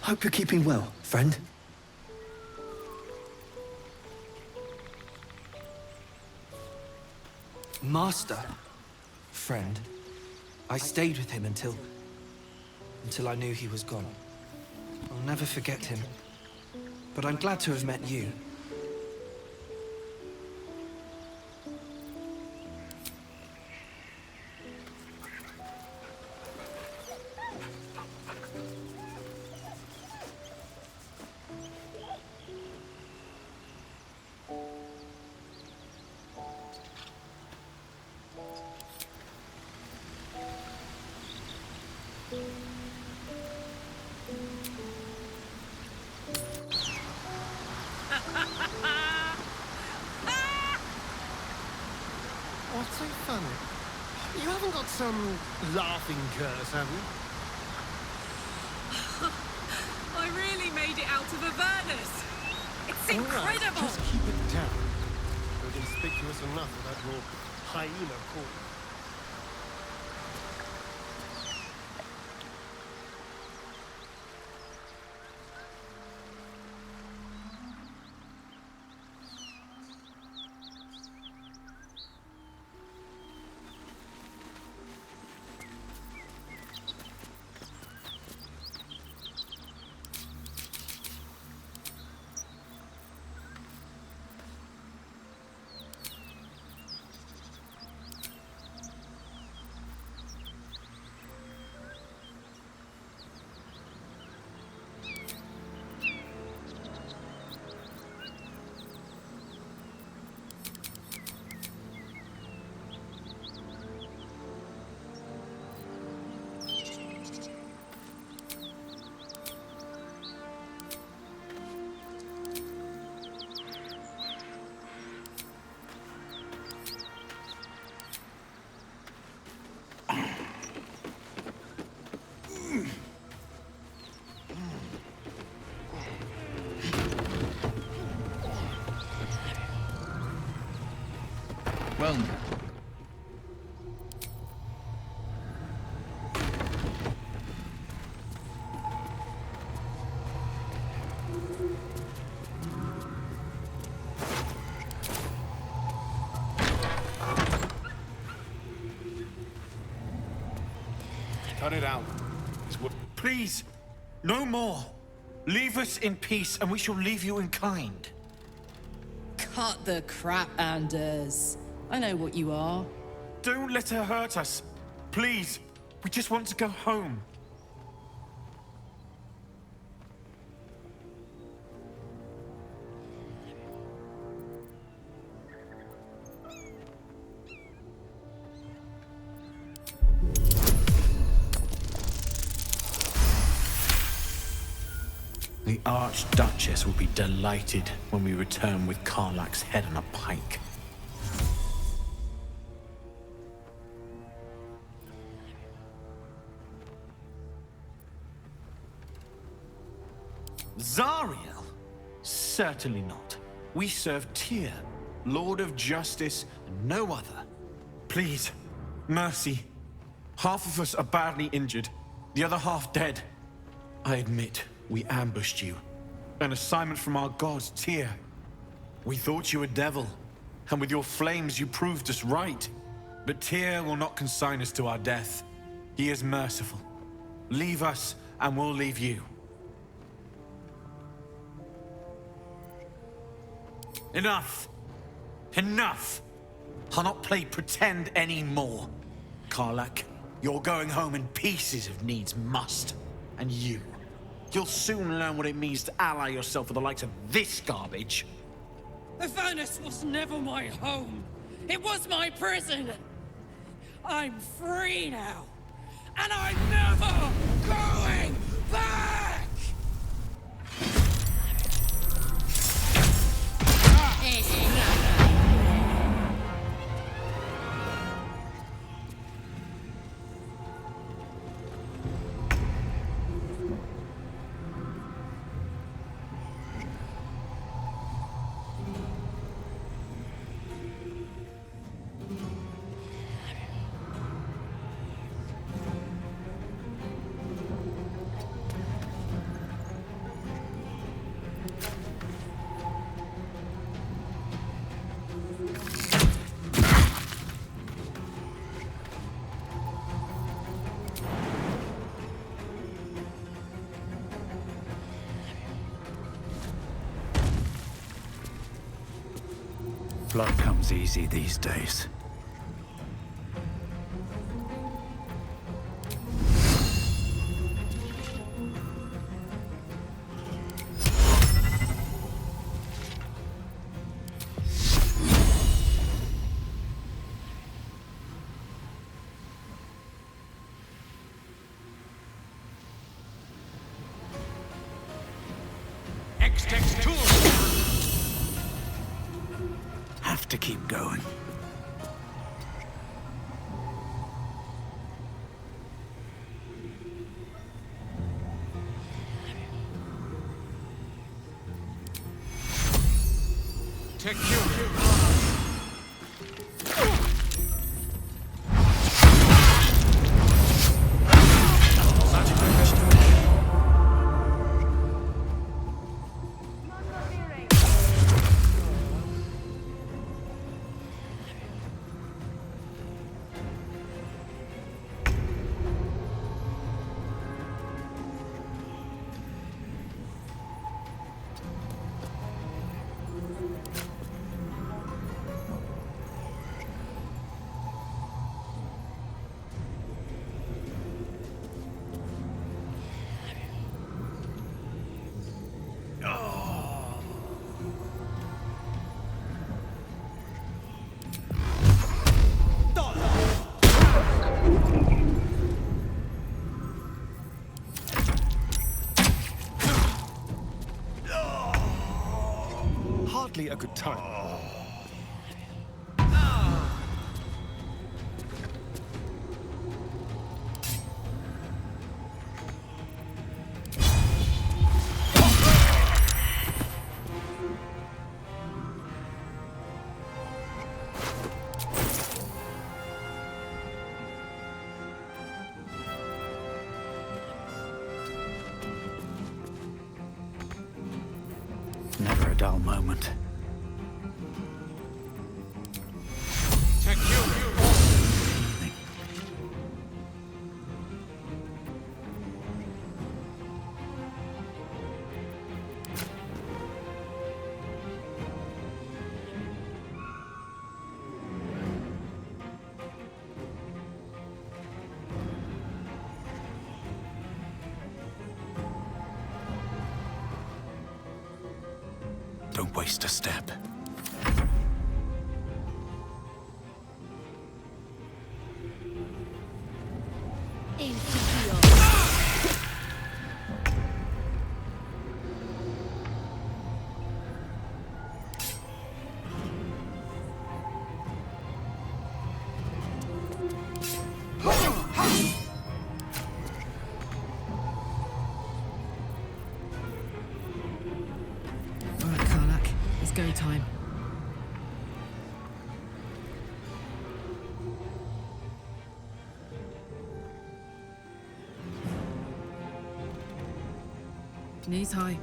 Hope you're keeping well, friend. Master? Friend? I stayed with him until I knew he was gone. I'll never forget him. But I'm glad to have met you. What's so funny? You haven't got some laughing curse, have you? I really made it out of Avernus. It's incredible. Right, just keep it down. You're conspicuous enough without your hyena call. Well, cut it out. Please, no more. Leave us in peace, and we shall leave you in kind. Cut the crap, Anders. I know what you are. Don't let her hurt us. Please, we just want to go home. The Archduchess will be delighted when we return with Karlach's head on a pike. Zariel? Certainly not. We serve Tyr, Lord of Justice, and no other. Please, mercy. Half of us are badly injured, the other half dead. I admit, we ambushed you. An assignment from our god, Tyr. We thought you a devil, and with your flames you proved us right. But Tyr will not consign us to our death. He is merciful. Leave us, and we'll leave you. Enough! Enough! I'll not play pretend anymore. Karlach, you're going home in pieces if needs must. And you'll soon learn what it means to ally yourself with the likes of this garbage. Avernus was never my home. It was my prison. I'm free now. And I'm never going back! Blood comes easy these days. Have to keep going. Hardly a good time. Never a dull moment. Don't waste a step. All right, Karlach. It's go time. Knees high.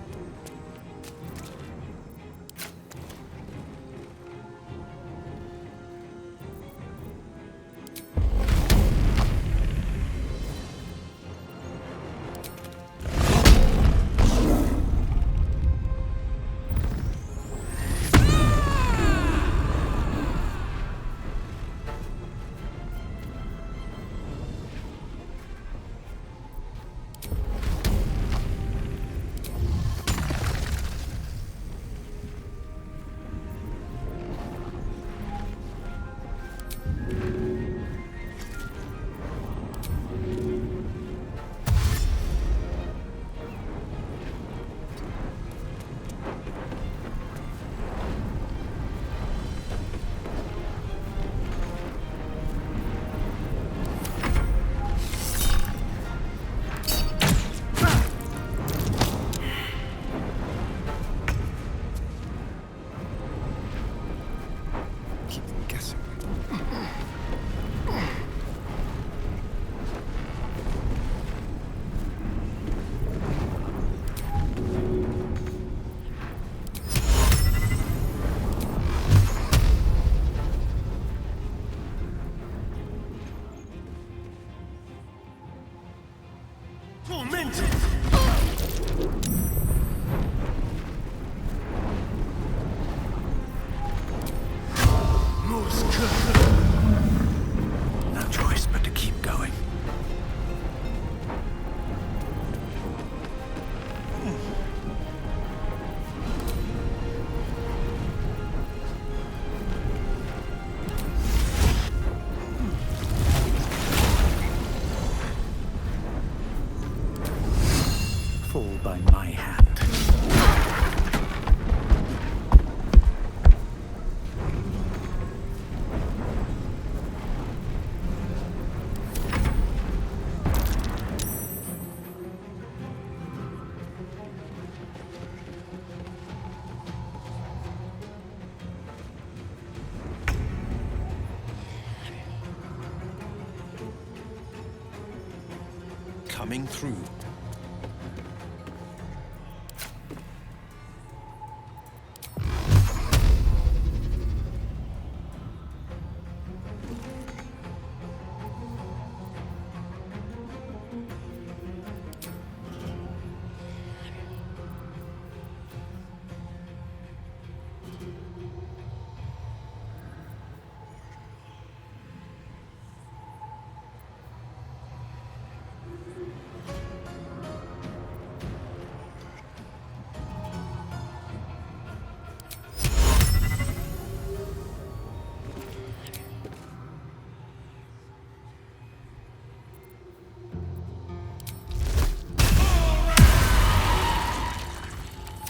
coming through.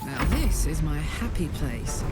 Now this is my happy place.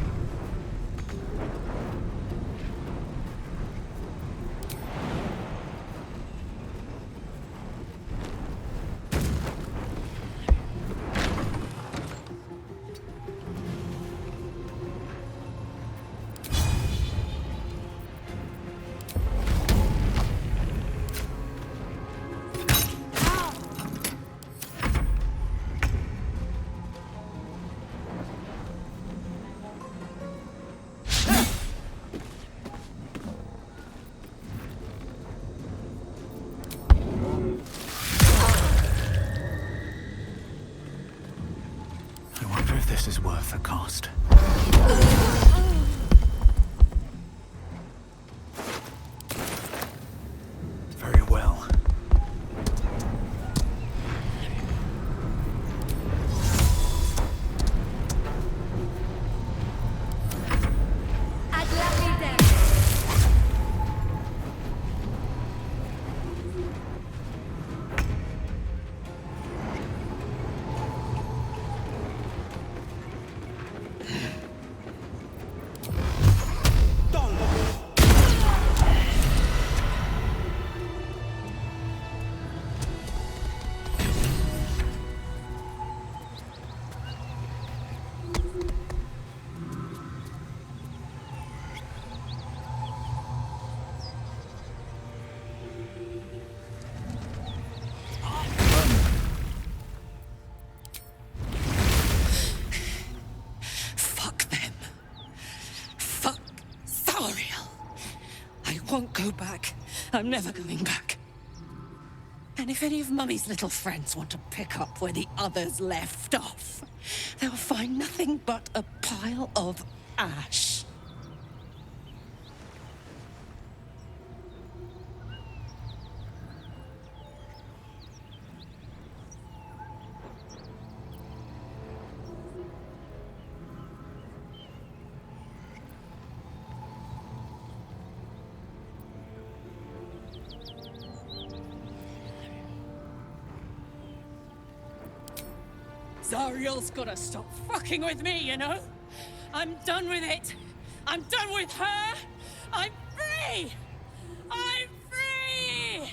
I wonder if this is worth the cost. Very well. Fuck them. Fuck Zariel. I won't go back. I'm never going back. And if any of Mummy's little friends want to pick up where the others left off, they'll find nothing but a pile of ash. Zariel's gotta stop fucking with me, you know? I'm done with it. I'm done with her. I'm free. I'm free.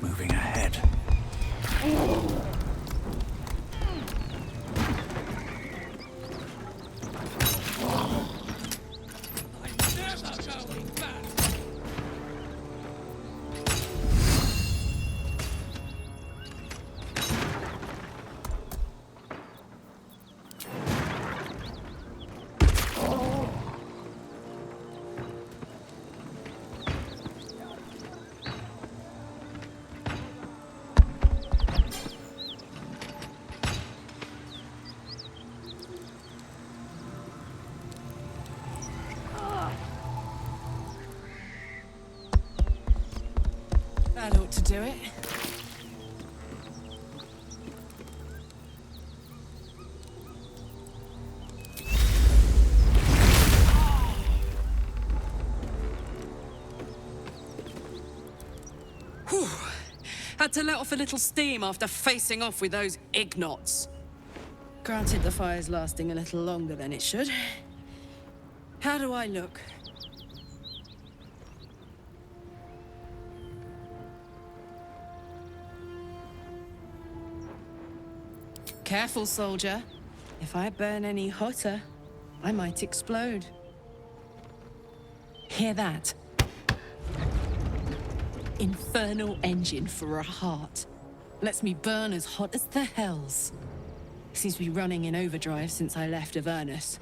Moving ahead. I'm never going back. That ought to do it. Whew. Had to let off a little steam after facing off with those ignots. Granted, the fire's lasting a little longer than it should. How do I look? Careful, soldier. If I burn any hotter, I might explode. Hear that? Infernal engine for a heart. Lets me burn as hot as the hells. Seems to be running in overdrive since I left Avernus.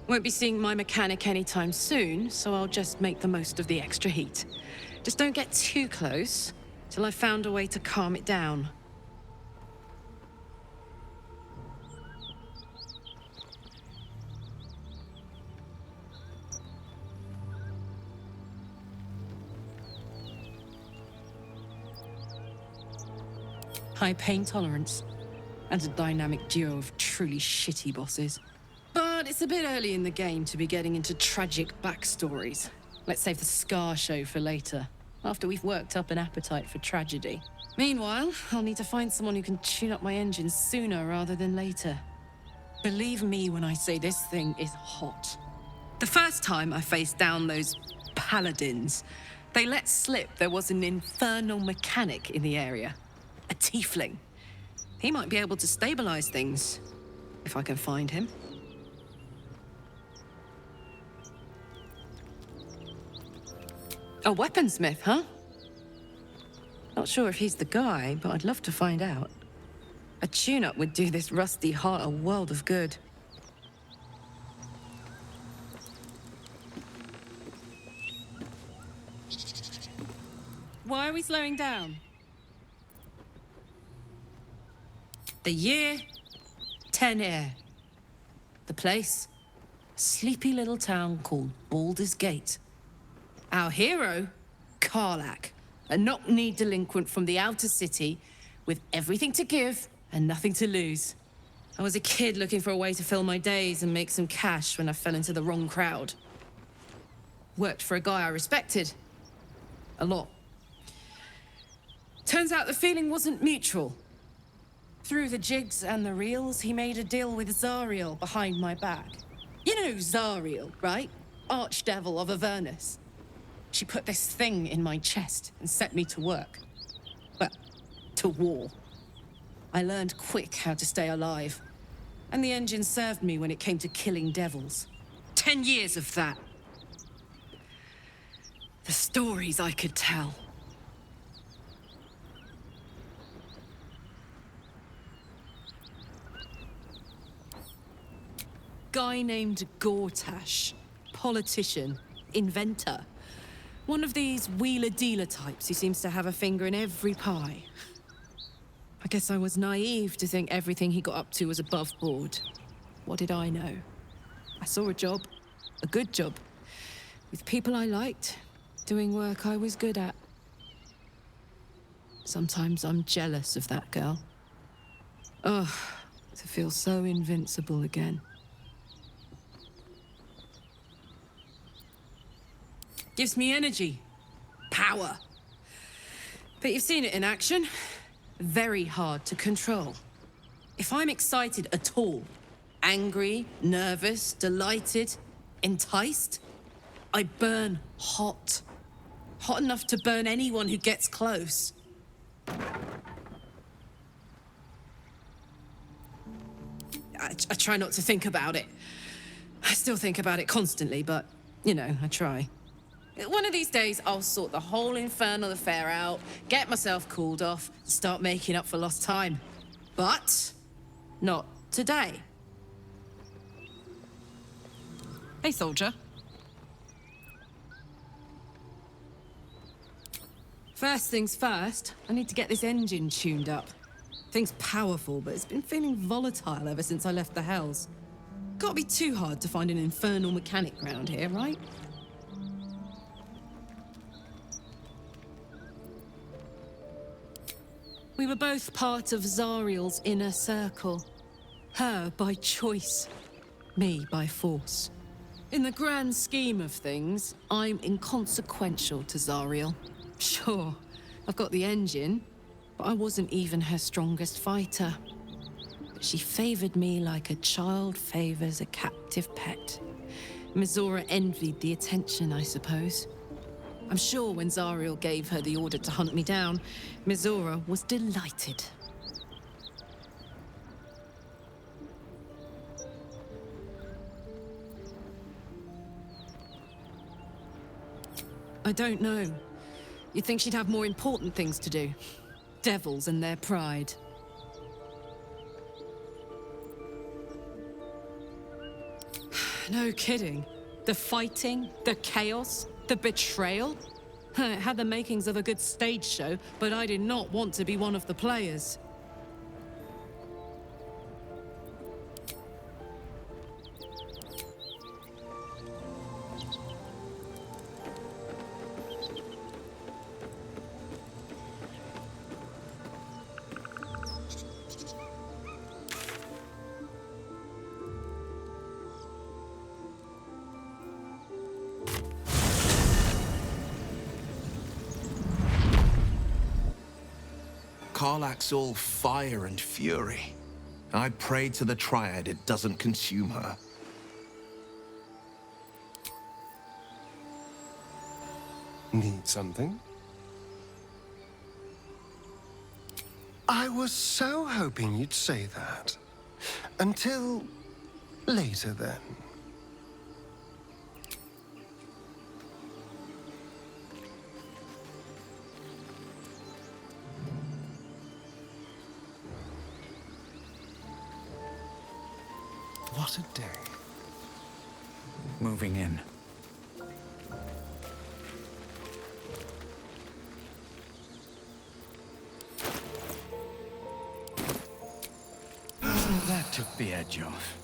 Won't be seeing my mechanic anytime soon, so I'll just make the most of the extra heat. Just don't get too close till I've found a way to calm it down. High pain tolerance, and a dynamic duo of truly shitty bosses. But it's a bit early in the game to be getting into tragic backstories. Let's save the Scar show for later, after we've worked up an appetite for tragedy. Meanwhile, I'll need to find someone who can tune up my engine sooner rather than later. Believe me when I say this thing is hot. The first time I faced down those paladins, they let slip there was an infernal mechanic in the area. A tiefling. He might be able to stabilize things, if I can find him. A weaponsmith, huh? Not sure if he's the guy, but I'd love to find out. A tune-up would do this rusty heart a world of good. Why are we slowing down? The year, 10 Air. The place, a sleepy little town called Baldur's Gate. Our hero, Karlach, a knock-kneed delinquent from the outer city with everything to give and nothing to lose. I was a kid looking for a way to fill my days and make some cash when I fell into the wrong crowd. Worked for a guy I respected. A lot. Turns out the feeling wasn't mutual. Through the jigs and the reels, he made a deal with Zariel behind my back. You know Zariel, right? Archdevil of Avernus. She put this thing in my chest and set me to work. Well, to war. I learned quick how to stay alive. And the engine served me when it came to killing devils. 10 years of that. The stories I could tell. Guy named Gortash. Politician. Inventor. One of these wheeler-dealer types who seems to have a finger in every pie. I guess I was naive to think everything he got up to was above board. What did I know? I saw a job. A good job. With people I liked. Doing work I was good at. Sometimes I'm jealous of that girl. Ugh, to feel so invincible again. Gives me energy. Power. But you've seen it in action. Very hard to control. If I'm excited at all, angry, nervous, delighted, enticed, I burn hot. Hot enough to burn anyone who gets close. I try not to think about it. I still think about it constantly, but, you know, I try. One of these days, I'll sort the whole infernal affair out, get myself cooled off, start making up for lost time. But not today. Hey, soldier. First things first, I need to get this engine tuned up. Thing's powerful, but it's been feeling volatile ever since I left the Hells. Can't be too hard to find an infernal mechanic round here, right? We were both part of Zariel's inner circle. Her by choice, me by force. In the grand scheme of things, I'm inconsequential to Zariel. Sure, I've got the engine, but I wasn't even her strongest fighter. She favored me like a child favors a captive pet. Mizora envied the attention, I suppose. I'm sure when Zariel gave her the order to hunt me down, Mizora was delighted. I don't know. You'd think she'd have more important things to do. Devils and their pride. No kidding. The fighting, the chaos, the betrayal. It had the makings of a good stage show, but I did not want to be one of the players. Karlach's all fire and fury. I pray to the Triad it doesn't consume her. Need something? I was so hoping you'd say that. Until later, then. What a day. Moving in. That took the edge off.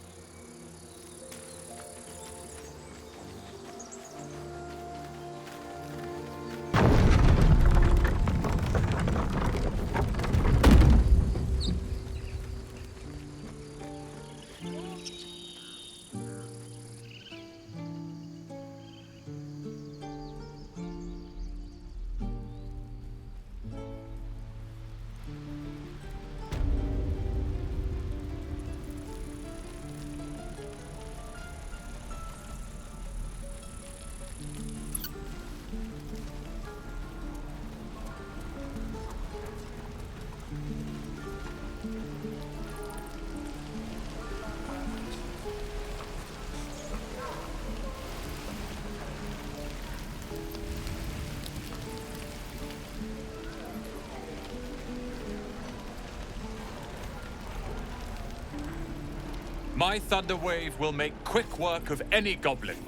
My thunder wave will make quick work of any goblin.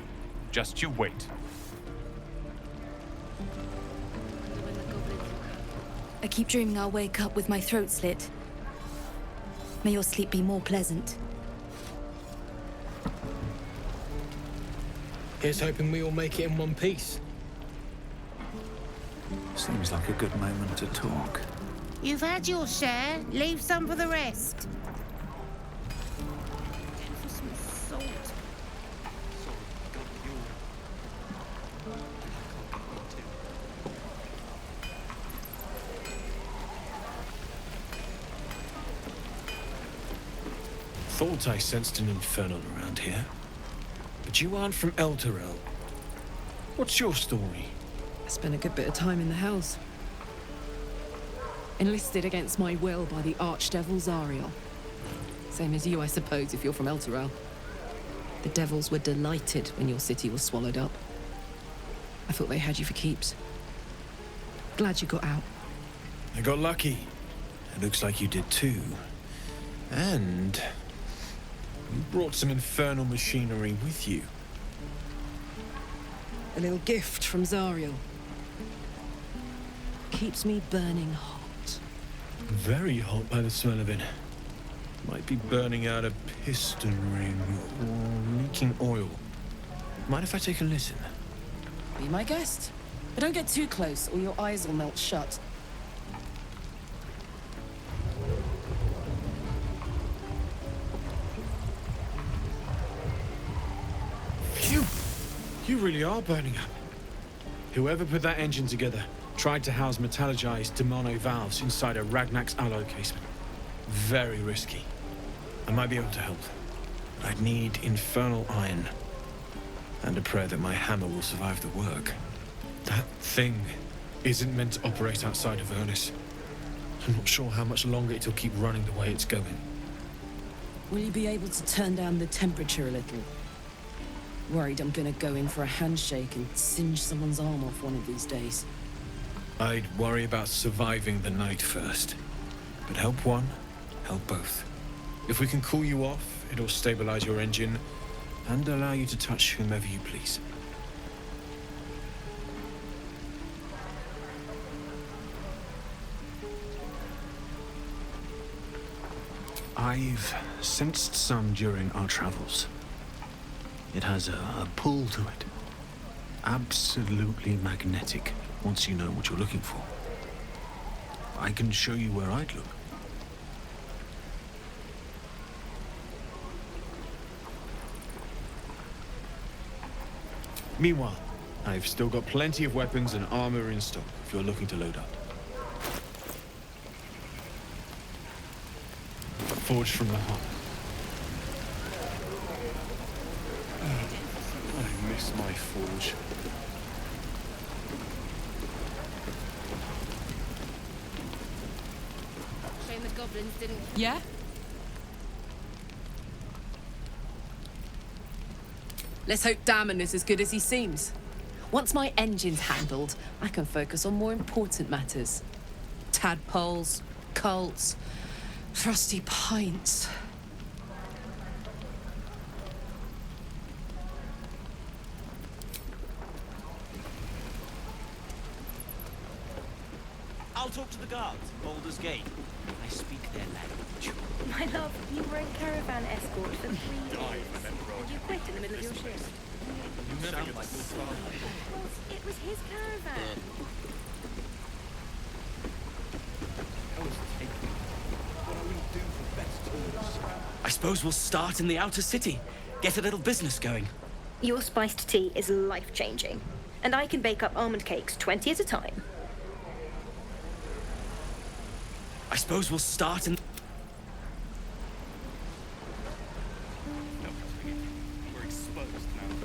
Just you wait. I keep dreaming I'll wake up with my throat slit. May your sleep be more pleasant. Here's hoping we all make it in one piece. Seems like a good moment to talk. You've had your share. Leave some for the rest. Thought I sensed an infernal around here. But you aren't from Elturel. What's your story? I spent a good bit of time in the Hells. Enlisted against my will by the Archdevil Zariel. Same as you, I suppose, if you're from Elturel. The devils were delighted when your city was swallowed up. I thought they had you for keeps. Glad you got out. I got lucky. It looks like you did too. And you brought some infernal machinery with you. A little gift from Zariel. Keeps me burning hot. Very hot by the smell of it. Might be burning out a piston ring or leaking oil. Mind if I take a listen? Be my guest. But don't get too close or your eyes will melt shut. Phew! You really are burning up. Whoever put that engine together tried to house metallurgized Demano valves inside a Ragnak's alloy casement. Very risky. I might be able to help. But I'd need infernal iron. And a prayer that my hammer will survive the work. That thing isn't meant to operate outside of Vernus. I'm not sure how much longer it'll keep running the way it's going. Will you be able to turn down the temperature a little? Worried I'm gonna go in for a handshake and singe someone's arm off one of these days. I'd worry about surviving the night first. But help one, help both. If we can cool you off, it'll stabilize your engine and allow you to touch whomever you please. I've sensed some during our travels. It has a pull to it. Absolutely magnetic, once you know what you're looking for. I can show you where I'd look. Meanwhile, I've still got plenty of weapons and armor in stock if you're looking to load up. Forged from the heart. I miss my forge. Shame the goblins didn't... Yeah? Let's hope Damon is as good as he seems. Once my engine's handled, I can focus on more important matters. Tadpoles, cults, frosty pints. I'll talk to the guards at Baldur's Gate. I speak their language. My love, you were a caravan escort for 3 days. And you quit in the middle of your shift. You sound like your father. Well, it was his caravan. I suppose we'll start in the outer city. Get a little business going. Your spiced tea is life-changing. And I can bake up almond cakes 20 at a time. I suppose we'll start in... We're exposed now.